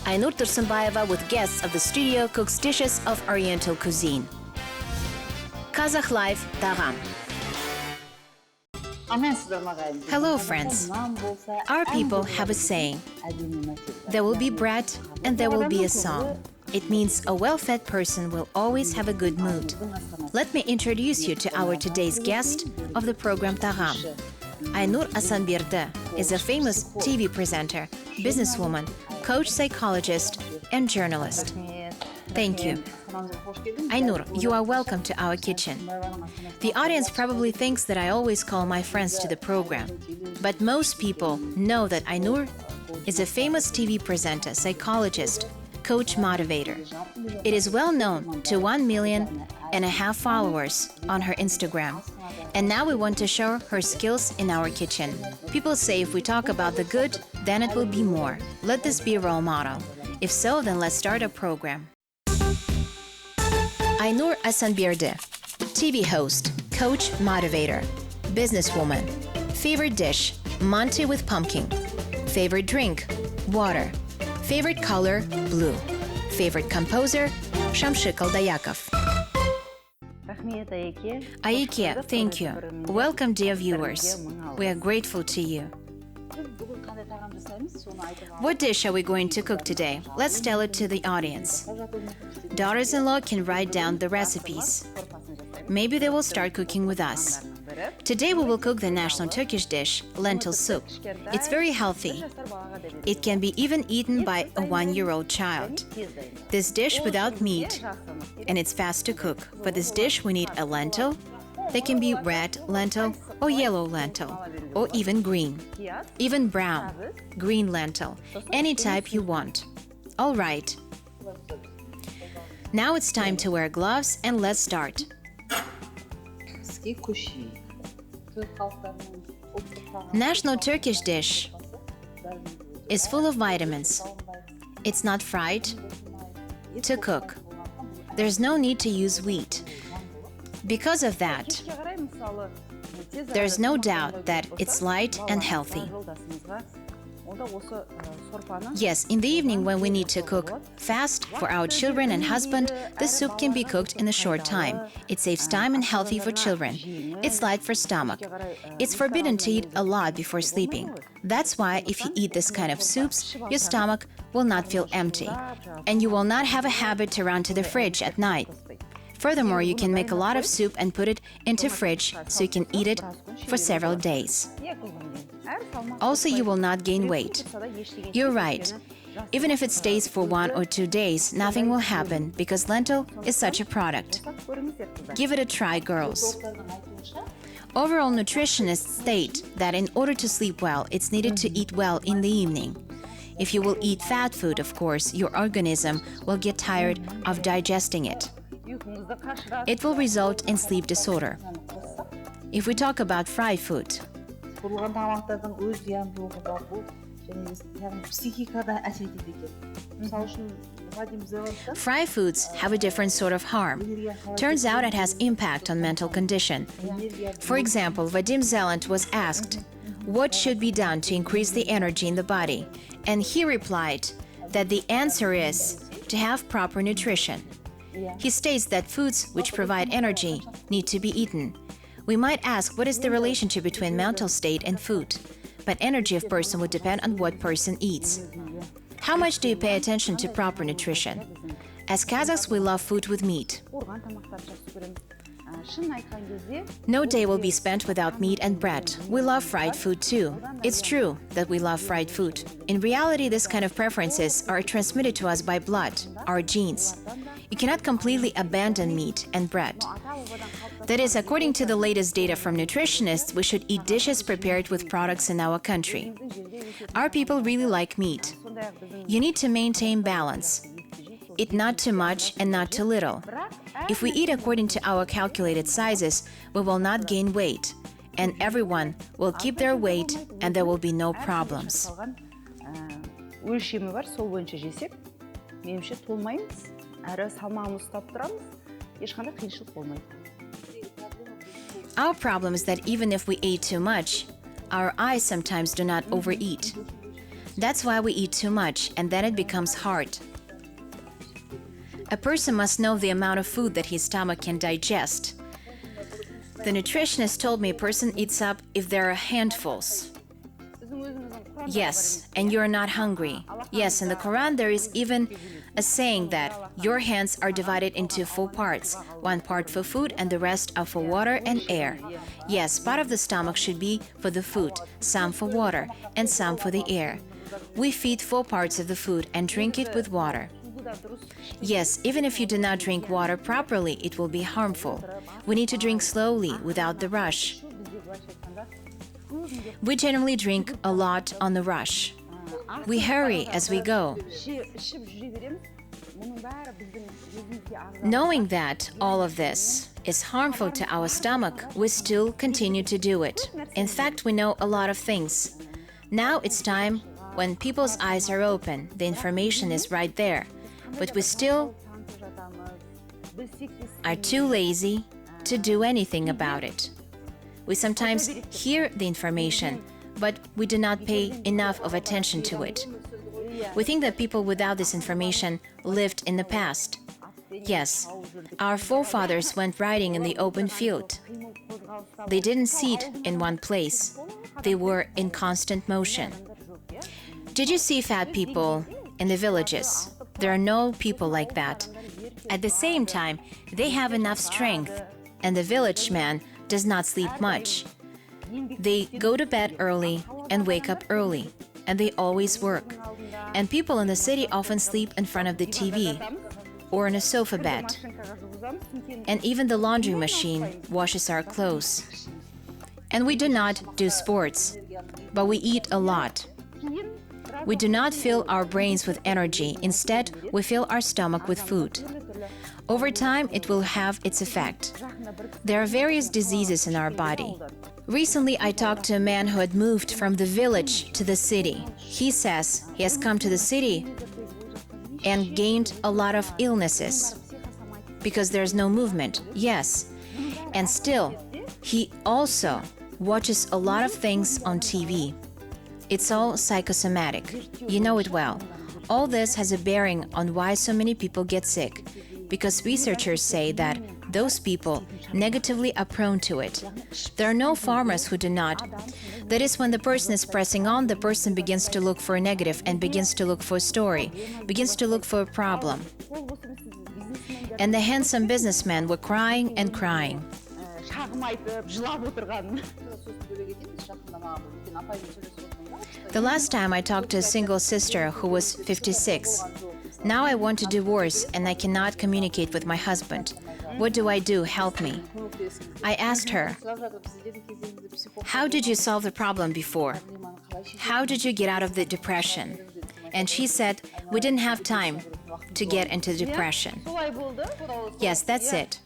Ainur Asanberdy with guests of the studio cooks dishes of Oriental cuisine. Qazaq Life, Tagam. Hello friends. Our people have a saying, there will be bread and there will be a song. It means a well-fed person will always have a good mood. Let me introduce you to our today's guest of the program Tagam. Ainur Asanberdy is a famous TV presenter, businesswoman, coach, psychologist, and journalist. Thank you. Ainur, you are welcome to our kitchen. The audience probably thinks that I always call my friends to the program, but most people know that Ainur is a famous TV presenter, psychologist, coach, motivator. It is well known to 1.5 million followers on her Instagram. And now we want to show her skills in our kitchen. People say if we talk about the good, then it will be more. Let this be a role model. If so, then let's start a program. Ainur Asanberdy, TV host, coach, motivator, businesswoman. Favorite dish, Monty with pumpkin. Favorite drink, water. Favorite color, blue. Favorite composer, Shamshi Kaldayakov. Aike, thank you. Welcome, dear viewers. We are grateful to you. What dish are we going to cook today? Let's tell it to the audience. Daughters-in-law can write down the recipes. Maybe they will start cooking with us. Today we will cook the national Turkish dish, lentil soup. It's very healthy. It can be even eaten by a 1-year-old child. This dish without meat, and it's fast to cook. For this dish we need a lentil. They can be red lentil or yellow lentil, or even green, even brown, green lentil, any type you want. All right. Now it's time to wear gloves and let's start. National Turkish dish is full of vitamins. It's not fried. To cook, there's no need to use wheat. Because of that, there's no doubt that it's light and healthy. Yes, in the evening when we need to cook fast for our children and husband, the soup can be cooked in a short time. It saves time and healthy for children. It's light for stomach. It's forbidden to eat a lot before sleeping. That's why if you eat this kind of soups, your stomach will not feel empty. And you will not have a habit to run to the fridge at night. Furthermore, you can make a lot of soup and put it into fridge so you can eat it for several days. Also, you will not gain weight. You're right. Even if it stays for 1 or 2 days, nothing will happen because lentil is such a product. Give it a try, girls. Overall, nutritionists state that in order to sleep well, it's needed to eat well in the evening. If you will eat fat food, of course, your organism will get tired of digesting it. It will result in sleep disorder. If we talk about fried food, fried foods have a different sort of harm. Turns out it has impact on mental condition. For example, Vadim Zeland was asked, what should be done to increase the energy in the body? And he replied that the answer is to have proper nutrition. He states that foods which provide energy need to be eaten. We might ask what is the relationship between mental state and food, but energy of person would depend on what person eats. How much do you pay attention to proper nutrition? As Kazakhs, we love food with meat. No day will be spent without meat and bread. We love fried food too. It's true that we love fried food. In reality, this kind of preferences are transmitted to us by blood, our genes. You cannot completely abandon meat and bread. That is, according to the latest data from nutritionists, we should eat dishes prepared with products in our country. Our people really like meat. You need to maintain balance. Eat not too much and not too little. If we eat according to our calculated sizes, we will not gain weight, and everyone will keep their weight and there will be no problems. Our problem is that even if we eat too much, our eyes sometimes do not overeat. That's why we eat too much, and then it becomes hard. A person must know the amount of food that his stomach can digest. The nutritionist told me a person eats up if there are handfuls. Yes, and you're not hungry. Yes, in the Quran there is even a saying that your hands are divided into 4 parts, 1 part for food and the rest are for water and air. Yes, part of the stomach should be for the food, some for water, and some for the air. We feed 4 parts of the food and drink it with water. Yes, even if you do not drink water properly, it will be harmful. We need to drink slowly, without the rush. We generally drink a lot on the rush. We hurry as we go. Knowing that all of this is harmful to our stomach, we still continue to do it. In fact, we know a lot of things. Now it's time when people's eyes are open, the information is right there. But we still are too lazy to do anything about it. We sometimes hear the information, but we do not pay enough of attention to it. We think that people without this information lived in the past. Yes, our forefathers went riding in the open field. They didn't sit in one place. They were in constant motion. Did you see fat people in the villages? There are no people like that. At the same time, they have enough strength, and the village man does not sleep much. They go to bed early and wake up early, and they always work. And people in the city often sleep in front of the TV or in a sofa bed. And even the laundry machine washes our clothes. And we do not do sports, but we eat a lot. We do not fill our brains with energy. Instead, we fill our stomach with food. Over time, it will have its effect. There are various diseases in our body. Recently, I talked to a man who had moved from the village to the city. He says he has come to the city and gained a lot of illnesses because there's no movement. Yes. And still, he also watches a lot of things on TV. It's all psychosomatic. You know it well. All this has a bearing on why so many people get sick, because researchers say that those people negatively are prone to it. There are no farmers who do not. That is, when the person is pressing on, the person begins to look for a negative and begins to look for a story, begins to look for a problem. And the handsome businessmen were crying and crying. The last time I talked to a single sister who was 56. Now I want to divorce and I cannot communicate with my husband. What do I do? Help me. I asked her, how did you solve the problem before? How did you get out of the depression? And she said, we didn't have time to get into depression. Yes, that's it.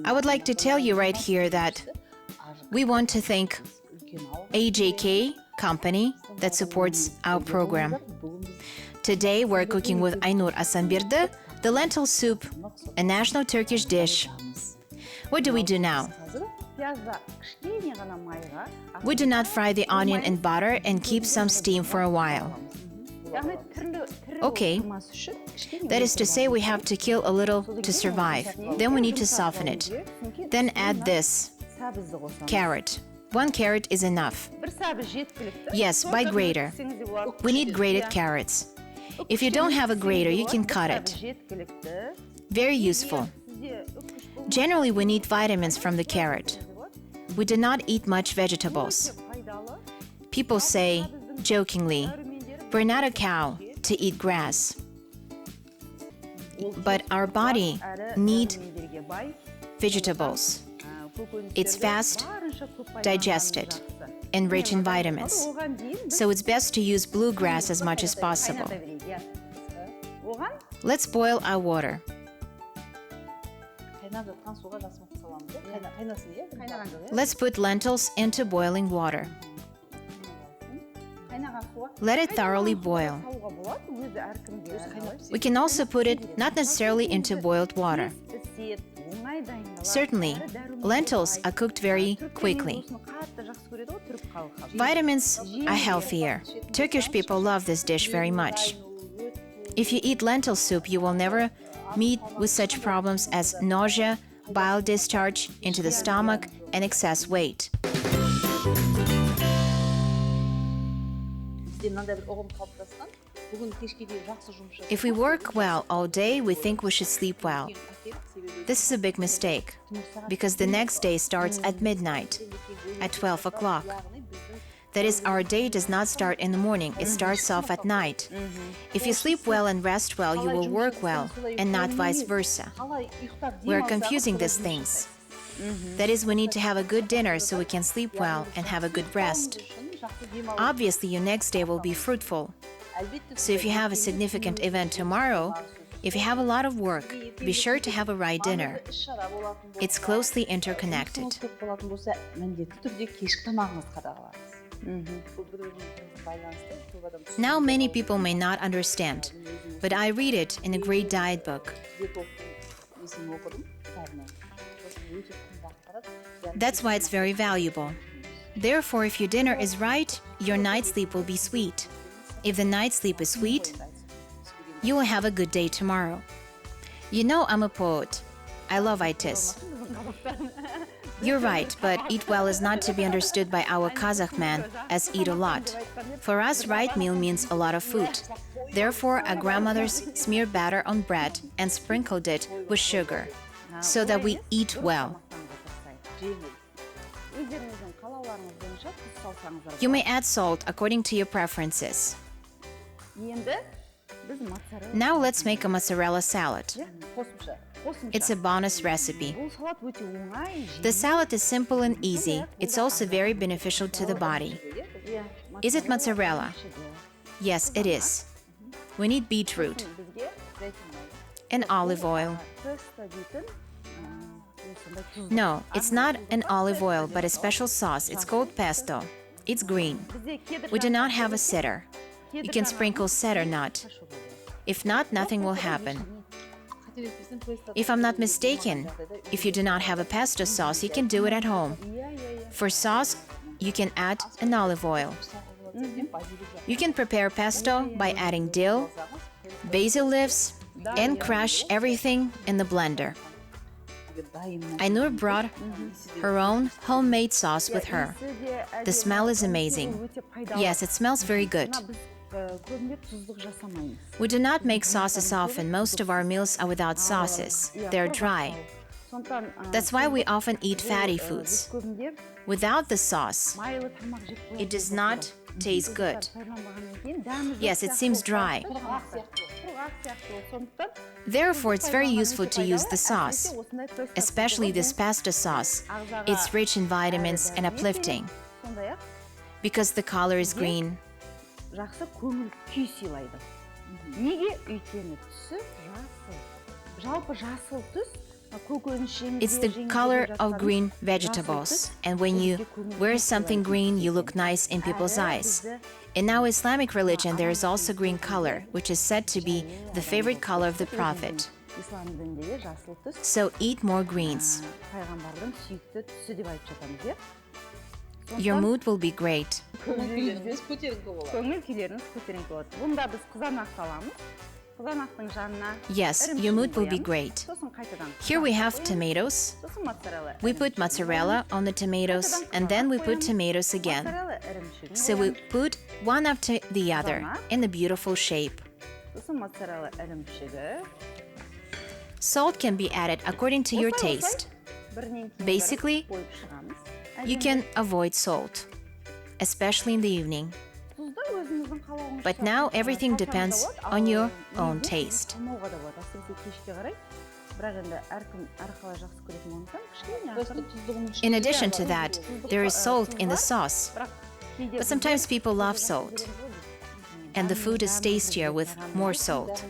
I would like to tell you right here that we want to thank AJK company that supports our program. Today we're cooking with Ainur Asanberdy the lentil soup, a national Turkish dish. What do we do now? We do not fry the onion in butter and keep some steam for a while. Okay, that is to say we have to kill a little to survive. Then we need to soften it. Then add this carrot. 1 carrot is enough. Yes, by grater. We need grated carrots. If you don't have a grater, you can cut it. Very useful. Generally, we need vitamins from the carrot. We do not eat much vegetables. People say, jokingly, we're not a cow to eat grass. But our body needs vegetables. It's fast digested and rich in vitamins. So it's best to use bluegrass as much as possible. Let's boil our water. Let's put lentils into boiling water. Let it thoroughly boil. We can also put it not necessarily into boiled water. Certainly, lentils are cooked very quickly. Vitamins are healthier. Turkish people love this dish very much. If you eat lentil soup, you will never meet with such problems as nausea, bile discharge into the stomach, and excess weight. If we work well all day, we think we should sleep well. This is a big mistake, because the next day starts at midnight, at 12 o'clock. That is, our day does not start in the morning, it starts off at night. If you sleep well and rest well, you will work well, and not vice versa. We are confusing these things. That is, we need to have a good dinner so we can sleep well and have a good rest. Obviously, your next day will be fruitful. So if you have a significant event tomorrow, if you have a lot of work, be sure to have a right dinner. It's closely interconnected. Now many people may not understand, but I read it in a great diet book. That's why it's very valuable. Therefore, if your dinner is right, your night's sleep will be sweet. If the night's sleep is sweet, you will have a good day tomorrow. You know I'm a poet. I love itis. You're right, but eat well is not to be understood by our Qazaq man as eat a lot. For us, right meal means a lot of food. Therefore, our grandmothers smeared batter on bread and sprinkled it with sugar, so that we eat well. You may add salt according to your preferences. Now let's make a mozzarella salad. It's a bonus recipe. The salad is simple and easy. It's also very beneficial to the body. Is it mozzarella? Yes, it is. We need beetroot and olive oil. No, it's not an olive oil, but a special sauce. It's called pesto. It's green. We do not have a cedar. You can sprinkle cedar nut. If not, nothing will happen. If I'm not mistaken, if you do not have a pesto sauce, you can do it at home. For sauce, you can add an olive oil. You can prepare pesto by adding dill, basil leaves, and crush everything in the blender. Ainur brought her own homemade sauce with her. The smell is amazing. Yes, it smells very good. We do not make sauces often. Most of our meals are without sauces. They're dry. That's why we often eat fatty foods. Without the sauce, it does not taste good. Yes, it seems dry. Therefore, it's very useful to use the sauce, especially this pesto sauce. It's rich in vitamins and uplifting. Because the color is green. It's the color of green vegetables, and when you wear something green, you look nice in people's eyes. In our Islamic religion, there is also green color, which is said to be the favorite color of the Prophet. So eat more greens. Your mood will be great. Yes, your mood will be great. Here we have tomatoes. We put mozzarella on the tomatoes, and then we put tomatoes again. So we put one after the other in a beautiful shape. Salt can be added according to your taste. Basically, you can avoid salt, especially in the evening. But now everything depends on your own taste. In addition to that, there is salt in the sauce. But sometimes people love salt, and the food is tastier with more salt.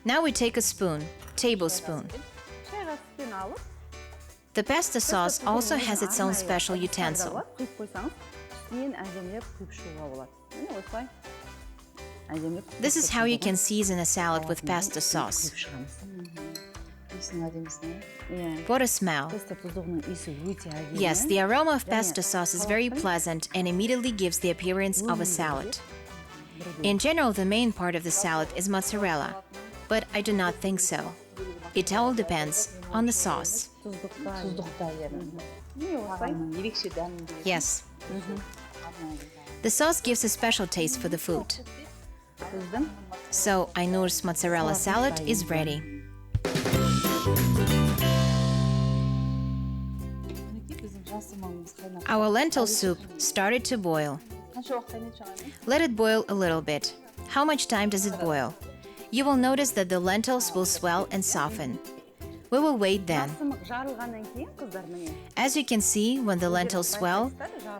Now we take a spoon, tablespoon. The pesto sauce also has its own special utensil. This is how you can season a salad with pesto sauce. What a smell! Yes, the aroma of pesto sauce is very pleasant and immediately gives the appearance of a salad. In general, the main part of the salad is mozzarella, but I do not think so. It all depends on the sauce. Yes. The sauce gives a special taste for the food. So, Ainur's mozzarella salad is ready. Our lentil soup started to boil. Let it boil a little bit. How much time does it boil? You will notice that the lentils will swell and soften. We will wait then. As you can see, when the lentils swell,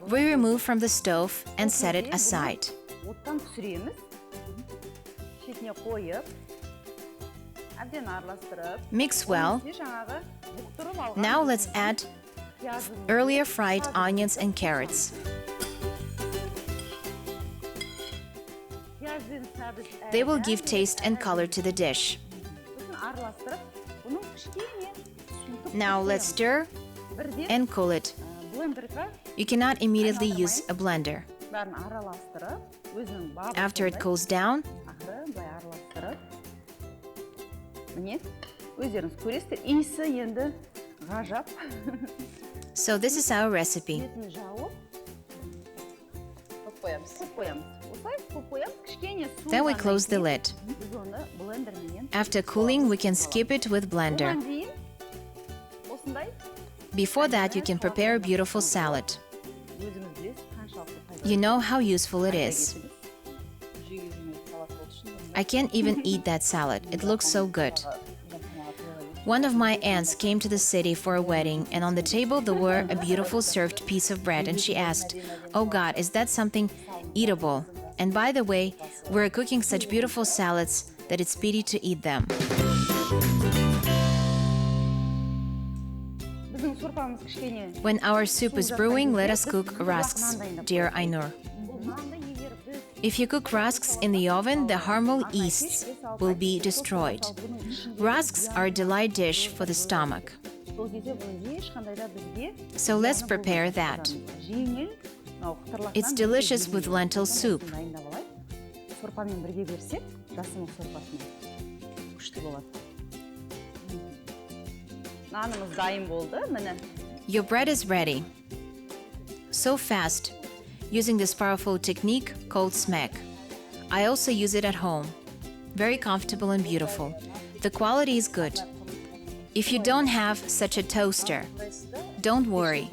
we remove from the stove and set it aside. Mix well. Now let's add earlier fried onions and carrots. They will give taste and color to the dish. Now let's stir and cool it. You cannot immediately use a blender. After it cools down, so this is our recipe. Then we close the lid. After cooling, we can skip it with blender. Before that, you can prepare a beautiful salad. You know how useful it is. I can't even eat that salad. It looks so good. One of my aunts came to the city for a wedding, and on the table there were a beautiful served piece of bread, and she asked, "Oh God, is that something eatable? And by the way, we're cooking such beautiful salads that it's pity to eat them." When our soup is brewing, let us cook rusks, dear Ainur. If you cook rusks in the oven, the harmful yeasts will be destroyed. Rusks are a delight dish for the stomach. So let's prepare that. It's delicious with lentil soup. Your bread is ready. So fast, using this powerful technique called smack. I also use it at home. Very comfortable and beautiful. The quality is good. If you don't have such a toaster, don't worry.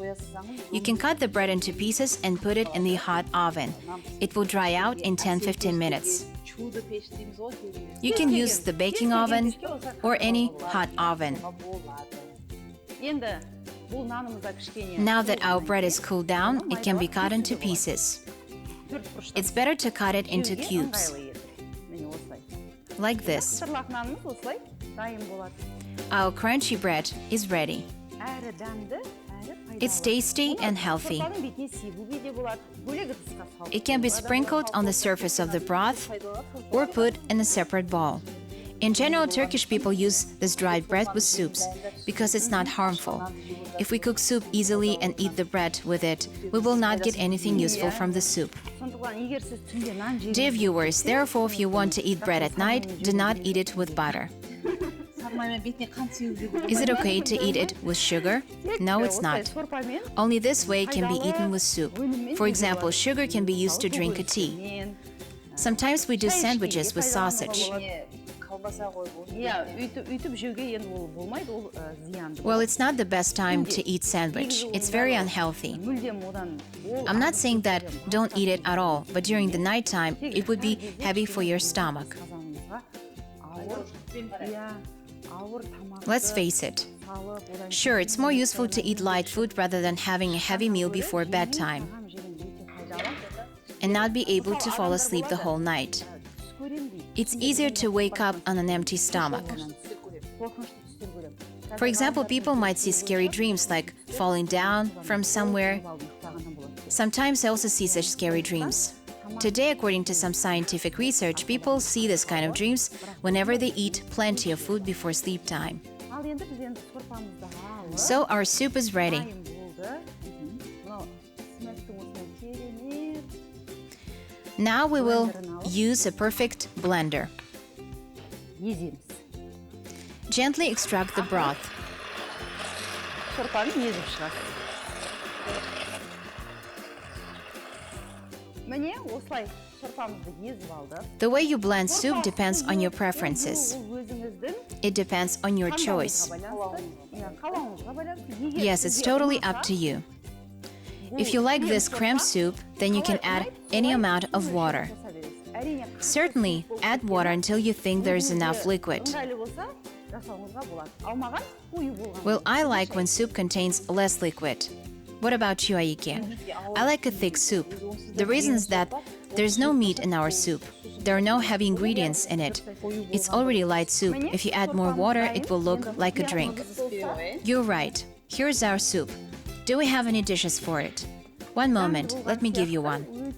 You can cut the bread into pieces and put it in the hot oven. It will dry out in 10-15 minutes. You can use the baking oven or any hot oven. Now that our bread is cooled down, it can be cut into pieces. It's better to cut it into cubes, like this. Our crunchy bread is ready. It's tasty and healthy. It can be sprinkled on the surface of the broth or put in a separate bowl. In general, Turkish people use this dried bread with soups because it's not harmful. If we cook soup easily and eat the bread with it, we will not get anything useful from the soup. Dear viewers, therefore, if you want to eat bread at night, do not eat it with butter. Is it okay to eat it with sugar? No, it's not. Only this way it can be eaten with soup. For example, sugar can be used to drink a tea. Sometimes we do sandwiches with sausage. Well, it's not the best time to eat sandwich. It's very unhealthy. I'm not saying that don't eat it at all, but during the night time, it would be heavy for your stomach. Let's face it. Sure, it's more useful to eat light food rather than having a heavy meal before bedtime and not be able to fall asleep the whole night. It's easier to wake up on an empty stomach. For example, people might see scary dreams like falling down from somewhere. Sometimes I also see such scary dreams. Today, according to some scientific research, people see this kind of dreams whenever they eat plenty of food before sleep time. So our soup is ready. Now we will use a perfect blender. Gently extract the broth. The way you blend soup depends on your preferences. It depends on your choice. Yes, it's totally up to you. If you like this cream soup, then you can add any amount of water. Certainly, add water until you think there's enough liquid. Well, I like when soup contains less liquid. What about you, Aike? I like a thick soup. The reason is that there's no meat in our soup. There are no heavy ingredients in it. It's already light soup. If you add more water, it will look like a drink. You're right. Here's our soup. Do we have any dishes for it? One moment, let me give you one.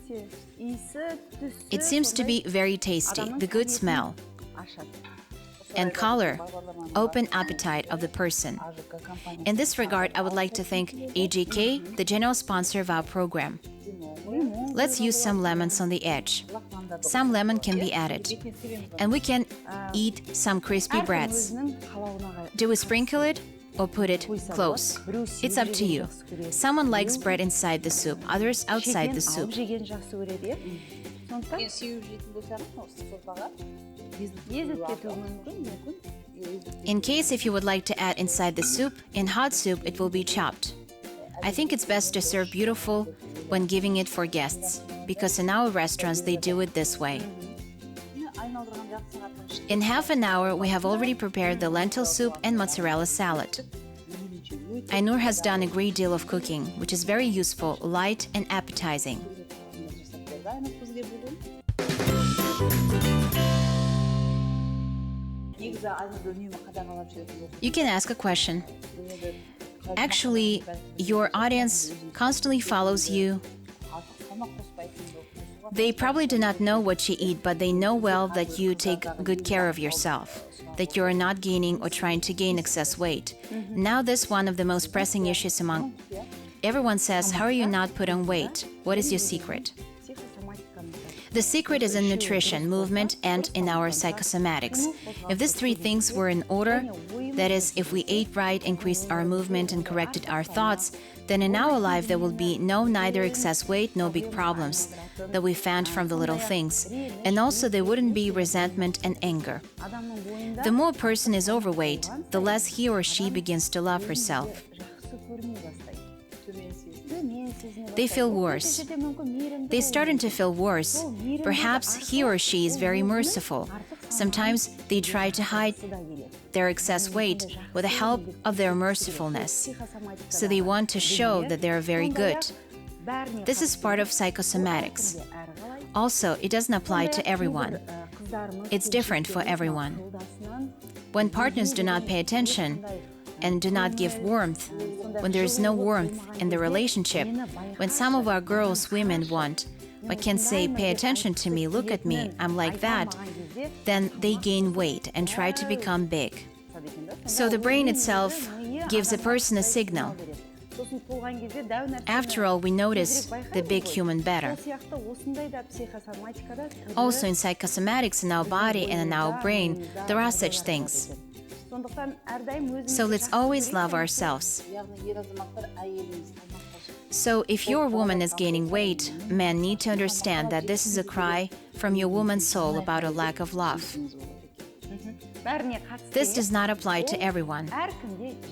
It seems to be very tasty, the good smell. And color, open appetite of the person. In this regard, I would like to thank AJK, the general sponsor of our program. Let's use some lemons on the edge. Some lemon can be added. And we can eat some crispy breads. Do we sprinkle it or put it close? It's up to you. Someone likes bread inside the soup, others outside the soup. In case if you would like to add inside the soup, in hot soup it will be chopped. I think it's best to serve beautiful when giving it for guests, because in our restaurants they do it this way. In half an hour we have already prepared the lentil soup and mozzarella salad. Ainur has done a great deal of cooking, which is very useful, light and appetizing. You can ask a question. Actually, your audience constantly follows you. They probably do not know what you eat, but they know well that you take good care of yourself, that you are not gaining or trying to gain excess weight. Now this is one of the most pressing issues among... Everyone says, how are you not put on weight? What is your secret? The secret is in nutrition, movement, and in our psychosomatics. If these three things were in order, that is, if we ate right, increased our movement, and corrected our thoughts, then in our life there will be neither excess weight, no big problems that we found from the little things. And also there wouldn't be resentment and anger. The more a person is overweight, the less he or she begins to love herself. They feel worse. They starting to feel worse. Perhaps he or she is very merciful. Sometimes they try to hide their excess weight with the help of their mercifulness. So they want to show that they are very good. This is part of psychosomatics. Also, it doesn't apply to everyone. It's different for everyone. When partners do not pay attention and do not give warmth, when there is no warmth in the relationship, when some of our girls, women want, but can say, pay attention to me, look at me, I'm like that, then they gain weight and try to become big. So the brain itself gives a person a signal. After all, we notice the big human better. Also in psychosomatics, in our body and in our brain, there are such things. So let's always love ourselves. So if your woman is gaining weight, men need to understand that this is a cry from your woman's soul about a lack of love. This does not apply to everyone.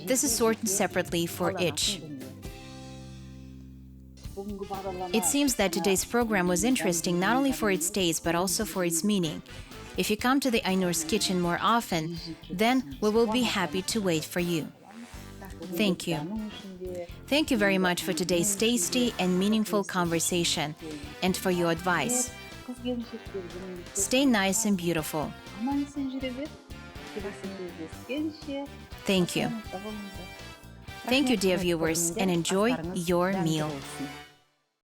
This is sorted separately for each. It seems that today's program was interesting not only for its taste but also for its meaning. If you come to the Ainur's kitchen more often, then we will be happy to wait for you. Thank you. Thank you very much for today's tasty and meaningful conversation and for your advice. Stay nice and beautiful. Thank you. Thank you, dear viewers, and enjoy your meal.